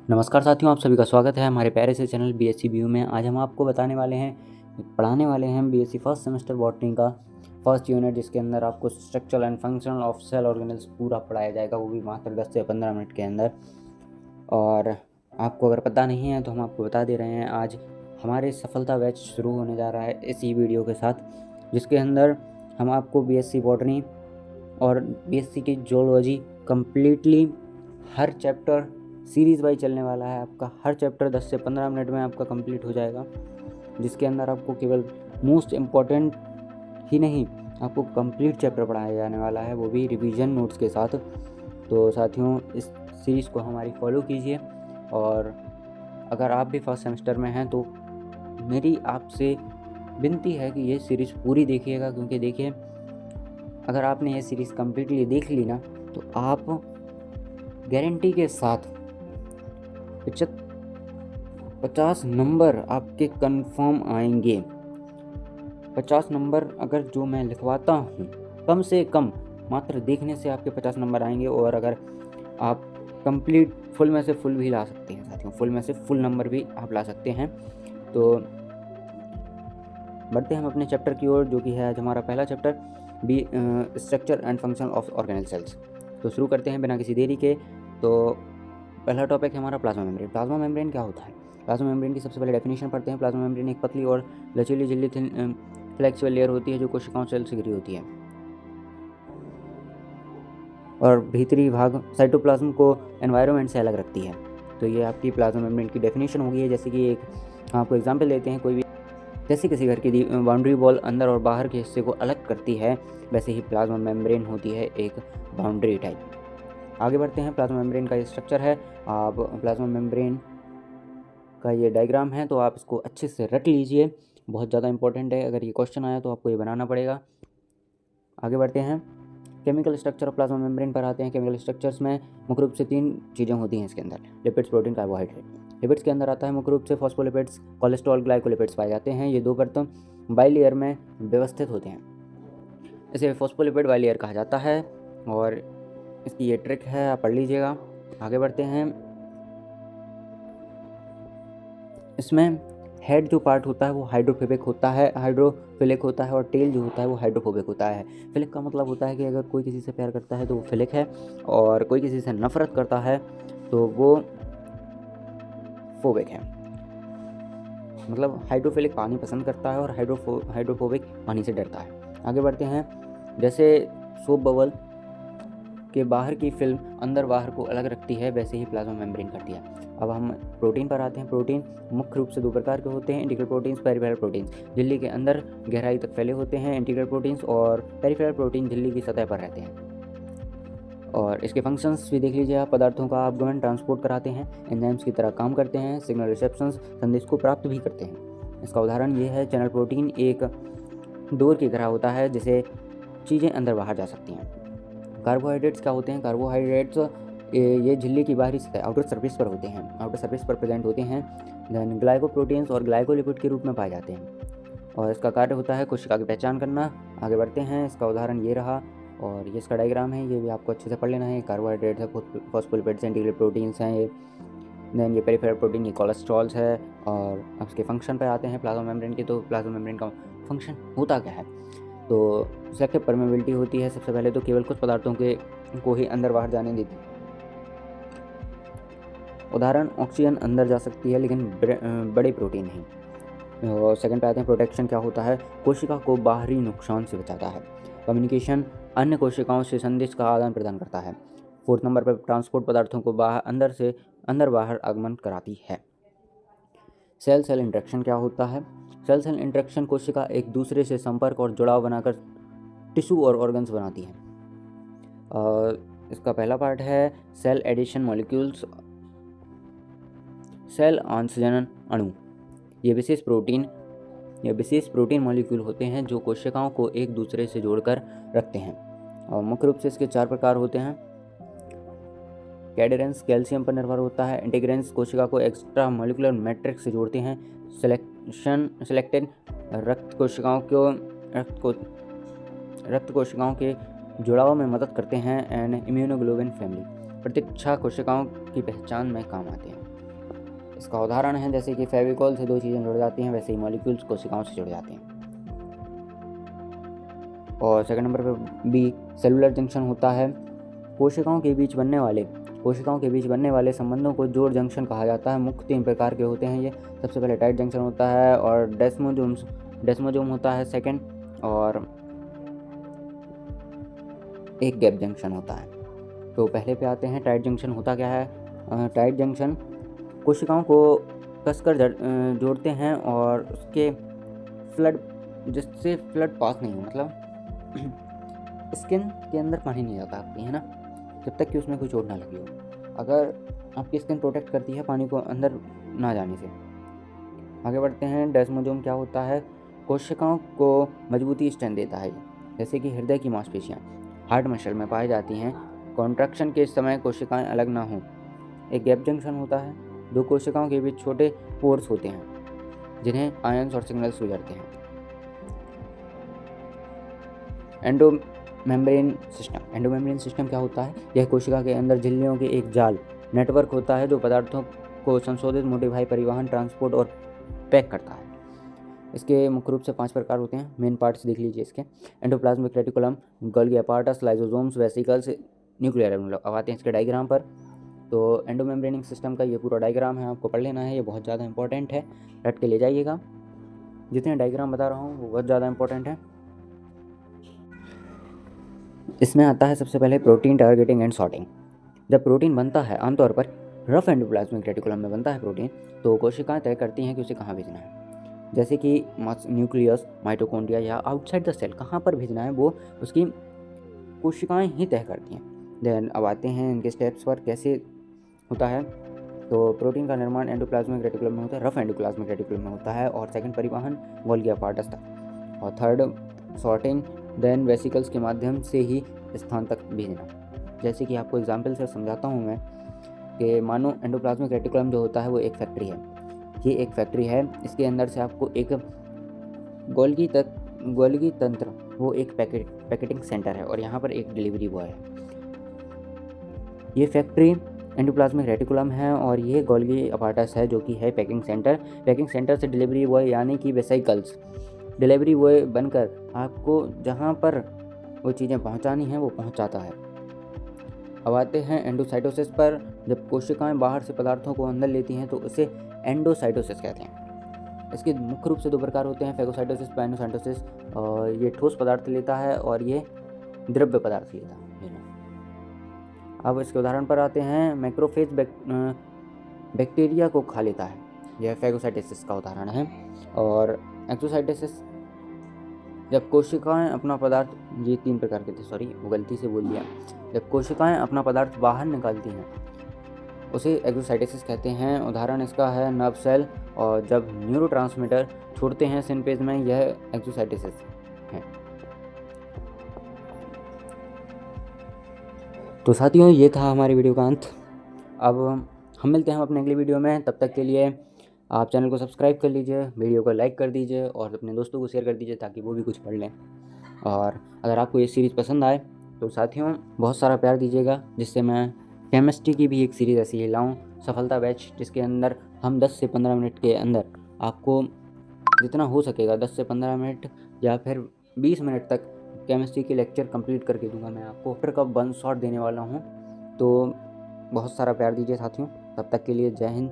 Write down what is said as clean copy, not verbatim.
नमस्कार साथियों, आप सभी का स्वागत है हमारे प्यारे से चैनल बीएससी व्यू में। आज हम आपको पढ़ाने वाले हैं बीएससी फर्स्ट सेमेस्टर बॉटनी का फर्स्ट यूनिट, जिसके अंदर आपको structural and functional of cell organelles पूरा पढ़ाया जाएगा, वो भी मात्र 10 से 15 मिनट के अंदर। और आपको अगर पता नहीं है तो हम आपको बता दे रहे हैं, आज हमारे सफलता बैच शुरू होने जा रहा है इसी वीडियो के साथ, जिसके अंदर हम आपको बीएससी बॉटनी और बीएससी की जूलॉजी कम्प्लीटली हर चैप्टर सीरीज़ वाइज चलने वाला है। आपका हर चैप्टर 10 से 15 मिनट में आपका कंप्लीट हो जाएगा, जिसके अंदर आपको केवल मोस्ट इम्पॉर्टेंट ही नहीं, आपको कंप्लीट चैप्टर पढ़ाया जाने वाला है, वो भी रिवीजन नोट्स के साथ। तो साथियों, इस सीरीज़ को हमारी फॉलो कीजिए। और अगर आप भी फर्स्ट सेमेस्टर में हैं तो मेरी आपसे विनती है कि ये सीरीज़ पूरी देखिएगा, क्योंकि देखिए, अगर आपने ये सीरीज़ कम्प्लीटली देख ली ना तो आप गारंटी के साथ 50 नंबर आपके कंफर्म आएंगे। 50 नंबर अगर जो मैं लिखवाता हूँ, कम से कम मात्र देखने से आपके 50 नंबर आएंगे। और अगर आप कंप्लीट फुल में से फुल भी ला सकते हैं साथियों, फुल में से फुल नंबर भी आप ला सकते हैं। तो बढ़ते हैं हम अपने चैप्टर की ओर, जो कि है आज हमारा पहला chapter, B structure and function of organelle cells. तो शुरू करते हैं बिना किसी देरी के। तो पहला टॉपिक है हमारा प्लाज्मा मेम्ब्रेन। प्लाज्मा मेम्ब्रेन क्या होता है? प्लाज्मा मेम्ब्रेन की सबसे पहले डेफिनेशन पढ़ते हैं। प्लाज्मा मेम्ब्रेन एक पतली और लचीली झिल्ली फ्लेक्सिबल लेयर होती है जो कोशिकाओं सेल से घिरी होती है, और भीतरी भाग साइटोप्लाज्म को एनवायरनमेंट से अलग रखती है। तो ये आपकी प्लाज्मा मेम्ब्रेन की डेफिनेशन होगी है। जैसे कि एक आपको एग्जाम्पल देते हैं, कोई भी जैसे किसी घर की बाउंड्री वॉल अंदर और बाहर के हिस्से को अलग करती है, वैसे ही प्लाज्मा मेम्ब्रेन होती है एक बाउंड्री टाइप। आगे बढ़ते हैं। प्लाज्मा मेम्ब्रेन का ये स्ट्रक्चर है। आप प्लाज्मा मेम्ब्रेन का ये डायग्राम है, तो आप इसको अच्छे से रट लीजिए, बहुत ज़्यादा इंपॉर्टेंट है। अगर ये क्वेश्चन आया तो आपको ये बनाना पड़ेगा। आगे बढ़ते हैं। Chemical structure of plasma membrane पर आते हैं। केमिकल स्ट्रक्चर्स में मुख्य रूप से 3 चीज़ें होती हैं इसके अंदर: लिपिड्स, प्रोटीन, कार्बोहाइड्रेट। लिपिड्स के अंदर आता है मुख्य रूप से फॉस्फोलिपिड्स, कोलेस्ट्रॉल, ग्लाइकोलिपिड्स पाए जाते हैं। ये 2 परतों बाइलेयर में व्यवस्थित होते हैं, इसे फॉस्फोलिपिड बाइलेयर कहा जाता है, और इसकी ये ट्रिक है, आप पढ़ लीजिएगा। आगे बढ़ते हैं। इसमें हेड जो पार्ट होता है वो हाइड्रोफिलिक होता है, और टेल जो होता है वो हाइड्रोफोबिक होता है। फिलिक का मतलब होता है कि अगर कोई किसी से प्यार करता है तो वो फिलिक है, और कोई किसी से नफरत करता है तो वो फोबिक है। मतलब हाइड्रोफिलिक पानी पसंद करता है और हाइड्रोफोबिक पानी से डरता है। आगे बढ़ते हैं। जैसे सोप बबल के बाहर की फिल्म अंदर बाहर को अलग रखती है, वैसे ही प्लाज्मा मेम्ब्रेन करती है। अब हम प्रोटीन पर आते हैं। प्रोटीन मुख्य रूप से 2 प्रकार के होते हैं: इंटीग्रल प्रोटीन्स, पेरिफेरल प्रोटीन्स। झिल्ली के अंदर गहराई तक फैले होते हैं इंटीग्रल प्रोटीन्स, और पेरिफेरल प्रोटीन झिल्ली की सतह पर रहते हैं। और इसके फंक्शंस भी देख लीजिए आप। पदार्थों का आगमन, ट्रांसपोर्ट कराते हैं, एंजाइम्स की तरह काम करते हैं, सिग्नल रिसेप्शंस, संदेश को प्राप्त भी करते हैं। इसका उदाहरण ये है, चैनल प्रोटीन एक डोर की तरह होता है जिसे चीज़ें अंदर बाहर जा सकती हैं। कार्बोहाइड्रेट्स क्या होते हैं? कार्बोहाइड्रेट्स ये झिल्ली की बाहरी सतह, आउटर सरफेस पर होते हैं, आउटर सरफेस पर प्रेजेंट होते हैं। देन ग्लाइकोप्रोटीन्स और ग्लाइकोलिपिड के रूप में पाए जाते हैं, और इसका कार्य होता है कोशिका की पहचान करना। आगे बढ़ते हैं। इसका उदाहरण ये रहा, और ये इसका डायग्राम है, ये भी आपको अच्छे से पढ़ लेना है। कार्बोहाइड्रेट्स है, फॉस्फोलिपिड्स, इंटीग्रल प्रोटीन्स हैं ये। देन ये पेरिफेरल प्रोटीन, ये कोलेस्ट्रॉल्स है। और अब इसके फंक्शन पर आते हैं प्लाज्मा मेम्ब्रेन के। तो प्लाज्मा मेम्ब्रेन का फंक्शन होता क्या है? तो सेलेक्टिव परमेबिलिटी होती है सबसे पहले, तो केवल कुछ पदार्थों के को ही अंदर बाहर जाने देती है। उदाहरण, ऑक्सीजन अंदर जा सकती है लेकिन बड़े प्रोटीन नहीं। और सेकंड पे आते हैं प्रोटेक्शन क्या होता है? कोशिका को बाहरी नुकसान से बचाता है। कम्युनिकेशन, अन्य कोशिकाओं से संदेश का आदान प्रदान करता है। फोर्थ नंबर पर ट्रांसपोर्ट, पदार्थों को अंदर बाहर आगमन कराती है। सेल सेल इंटरेक्शन क्या होता है? सेल सेल इंटरेक्शन कोशिका एक दूसरे से संपर्क और जुड़ाव बनाकर टिश्यू और ऑर्गन्स बनाती है। इसका पहला पार्ट है सेल एडिशन मॉलिक्यूल्स, सेल अंशजनन अणु। ये विशेष प्रोटीन मॉलिक्यूल होते हैं जो कोशिकाओं को एक दूसरे से जोड़कर रखते हैं, और मुख्य रूप से इसके 4 प्रकार होते हैं। कैडेरेंस कैल्शियम पर निर्भर होता है। इंटीग्रेंस कोशिका को एक्स्ट्रा मॉलिक्यूलर मैट्रिक्स से जोड़ते हैं। सिलेक्टेड रक्त कोशिकाओं के जुड़ाव में मदद करते हैं। एंड इम्यूनोग्लोबिन फैमिली प्रतीक्षा कोशिकाओं की पहचान में काम आते हैं। इसका उदाहरण है जैसे कि फेविकोल से दो चीज़ें जुड़ जाती हैं, वैसे ही मॉलिक्यूल्स कोशिकाओं से जुड़ जाते हैं। और सेकंड नंबर पे बी सेलुलर जंक्शन होता है। कोशिकाओं के बीच बनने वाले संबंधों को जोड़ जंक्शन कहा जाता है। मुख्य 3 प्रकार के होते हैं ये। सबसे पहले टाइट जंक्शन होता है और डेस्मोजोम होता है सेकंड, और एक गैप जंक्शन होता है। तो पहले पे आते हैं टाइट जंक्शन होता क्या है। टाइट जंक्शन कोशिकाओं को कसकर जोड़ते हैं और उसके फ्लड जिससे फ्लड पास नहीं हो, मतलब स्किन के अंदर पानी नहीं जाता आपकी, है ना, जब तक कि उसमें कोई चोट ना लगी हो। अगर आपकी स्किन प्रोटेक्ट करती है पानी को अंदर ना जाने से। आगे बढ़ते हैं। डेस्मोजोम क्या होता है। कोशिकाओं को मजबूती स्ट्रेंथ देता है, जैसे कि हृदय की मांसपेशियाँ हार्ट मसल में पाई जाती हैं। कॉन्ट्रैक्शन के समय कोशिकाएं अलग ना हों। एक गैप जंक्शन होता है। दो कोशिकाओं के बीच छोटे पोर्स होते हैं जिन्हें आयंस और सिग्नल्स गुजरते हैं। एंडोमेम्ब्रेन सिस्टम क्या होता है। यह कोशिका के अंदर झिल्लियों के एक जाल नेटवर्क होता है जो पदार्थों को संशोधित, मोडिफाई, परिवहन, ट्रांसपोर्ट और पैक करता है। इसके मुख्य रूप से 5 प्रकार होते हैं। मेन पार्ट्स देख लीजिए इसके। Endoplasmic reticulum, Golgi apparatus, lysosomes, vesicles, nuclear envelope. अब आते हैं इसके डायग्राम पर। तो एंडोमेम्ब्रेनिक सिस्टम का ये पूरा डायग्राम है, आपको पढ़ लेना है, ये बहुत ज़्यादा इंपॉर्टेंट है, रट के ले जाइएगा। जितने डायग्राम बता रहा हूँ वो बहुत ज़्यादा इंपॉर्टेंट है। इसमें आता है सबसे पहले प्रोटीन टारगेटिंग एंड सॉर्टिंग। जब प्रोटीन बनता है, आमतौर पर रफ एंडोप्लाज्मिक रेटिकुलम में बनता है प्रोटीन, तो कोशिकाएं तय करती हैं कि उसे कहाँ भेजना है, जैसे कि न्यूक्लियस, माइटोकॉन्ड्रिया या आउटसाइड द सेल कहाँ पर भेजना है वो उसकी कोशिकाएं ही तय करती हैं। देन अब आते हैं इनके स्टेप्स पर कैसे होता है। तो प्रोटीन का निर्माण एंडोप्लाज्मिक रेटिकुलम में होता है, रफ एंडोप्लाज्मिक रेटिकुलम में होता है, और सेकंड परिवहन गोल्गी अपार्टस तक, और थर्ड सॉर्टिंग देन वेसिकल्स के माध्यम से ही स्थान तक भेजना। जैसे कि आपको एग्जाम्पल से समझाता हूँ मैं कि मानो एंडोप्लाज्मिक रेटिकुलम जो होता है वो एक फैक्ट्री है। ये एक फैक्ट्री है, इसके अंदर से आपको एक गोल्गी तंत्र, वो एक पैकेटिंग सेंटर है, और यहाँ पर एक डिलीवरी बॉय है। ये फैक्ट्री एंडोप्लाज्मिक रेटिकुलम है और ये गोल्गी अपार्टस है जो कि है पैकिंग सेंटर से डिलीवरी बॉय यानी कि वेसिकल्स डिलीवरी बॉय बनकर आपको जहाँ पर वो चीज़ें पहुँचानी हैं वो पहुँचाता है। अब आते हैं एंडोसाइटोसिस पर। जब कोशिकाएं बाहर से पदार्थों को अंदर लेती हैं तो उसे एंडोसाइटोसिस कहते हैं। इसके मुख्य रूप से 2 प्रकार होते हैं, फेगोसाइटोसिस, पैनोसाइटोसिस। ये ठोस पदार्थ लेता है और ये द्रव्य पदार्थ लेता है। अब इसके उदाहरण पर आते हैं। मैक्रोफेज बैक्टीरिया को खा लेता है, यह फेगोसाइटोसिस का उदाहरण है। और एक्सोसाइटोसिस, जब कोशिकाएं अपना पदार्थ, ये 3 प्रकार के थे, सॉरी वो गलती से बोल दिया। जब कोशिकाएं अपना पदार्थ बाहर निकालती हैं उसे एक्सोसाइटोसिस कहते हैं। उदाहरण इसका है नर्व सेल, और जब न्यूरोट्रांसमीटर छोड़ते हैं सिनपेज में, यह एक्सोसाइटोसिस है। तो साथियों ये था हमारी वीडियो का अंत। अब हम मिलते हैं अपने अगली वीडियो में, तब तक के लिए आप चैनल को सब्सक्राइब कर लीजिए, वीडियो को लाइक कर दीजिए और अपने दोस्तों को शेयर कर दीजिए ताकि वो भी कुछ पढ़ लें। और अगर आपको ये सीरीज़ पसंद आए तो साथियों बहुत सारा प्यार दीजिएगा, जिससे मैं केमिस्ट्री की भी एक सीरीज़ ऐसी ही लाऊँ, सफलता बैच, जिसके अंदर हम 10 से 15 मिनट के अंदर आपको जितना हो सकेगा 10 से 15 मिनट या फिर 20 मिनट तक केमिस्ट्री के लेक्चर कंप्लीट करके दूंगा। मैं आपको फिर कब 1 शॉट देने वाला हूँ, तो बहुत सारा प्यार दीजिए साथियों। तब तक के लिए जय हिंद।